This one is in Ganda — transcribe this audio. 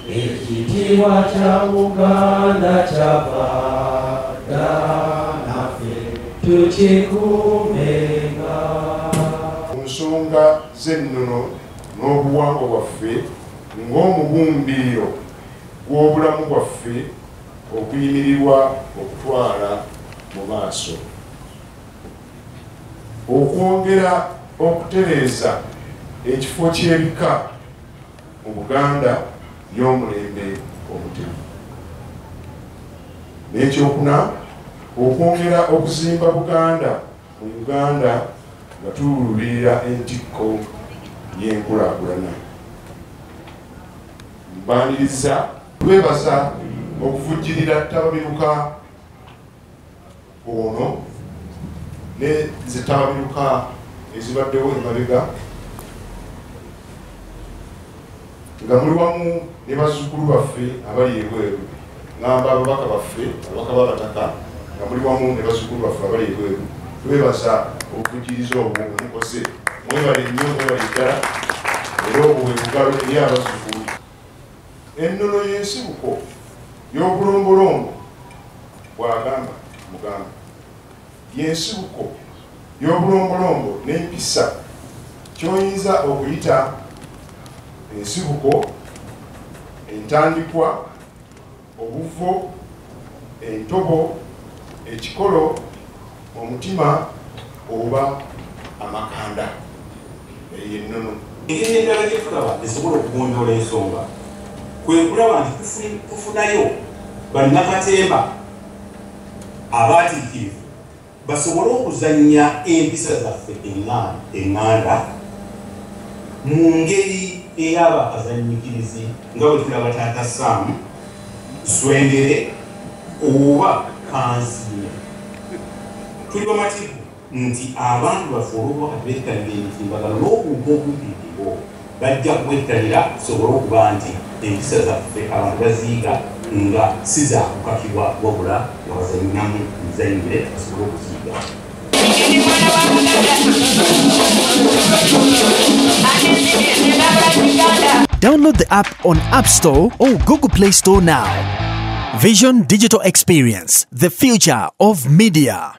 Ekitiibwa kya Buganda kyabada naffe tukikuumenga. Ku nsonga z'ennono n'obuwangwa bwaffe ng'omubumbiro gw'obulamu bwaffe okuyimirirwa okutwala mu maaso, okwongera okutereeza ekifo ky'ebika mu Buganda y'omulembe omutemu, n'ekyokuna okwongera okuzimba Buganda mu Uganda nga tuwulirira entikko y'enkulaakulana. Mbaniriza twebaza okuvujjirira Ttabamiruka ono ne ze Ttabamiruka ezibaddewo emabega, nga muli wamu ne bazzukulu baffe abali ebweru, ngamba ababaka baffe ababaka b'abataka nga muli wamu ne bazzukulu baffe abali ebweru. Twebaza okuvujjiriza obwo mukoze, mwebale nnyo, mwebale ddala, era obwo bwe bugalo eri abazzukulu. Ennono y'ensibuko y'obulombolombo bw'agamba Muganda, y'ensibuko y'obulombolombo n'empisa ky'oyinza okuyita ensibuko, entandikwa, obuvo, entobo, ekikolo, omutima oba amakanda. Eyo ennono. Engeri endala gye tulaba esobola okugonjoola ensonga kwe kulaba nti tufunayo bannakatemba abaatiikirivu basobole okuzannya empisa zaffe eŋŋanda mu ngeri ey'abakazannyikirizi nga bwe tulaba Taata Sam Swengere oba Kansiime. Tuli bamativu nti abantu baffe olw'obwaka bettalira emitimbagano n'obuntu obubiriwo bajja kwettalira tusobole okuba nti empisa zaffe abantu baziyiga nga si zaakukakibwa wabula nga bazannyamu mizanyire basobole okuziyiga. Download the app on App Store or Google Play Store now. Vision Digital Experience, the future of media.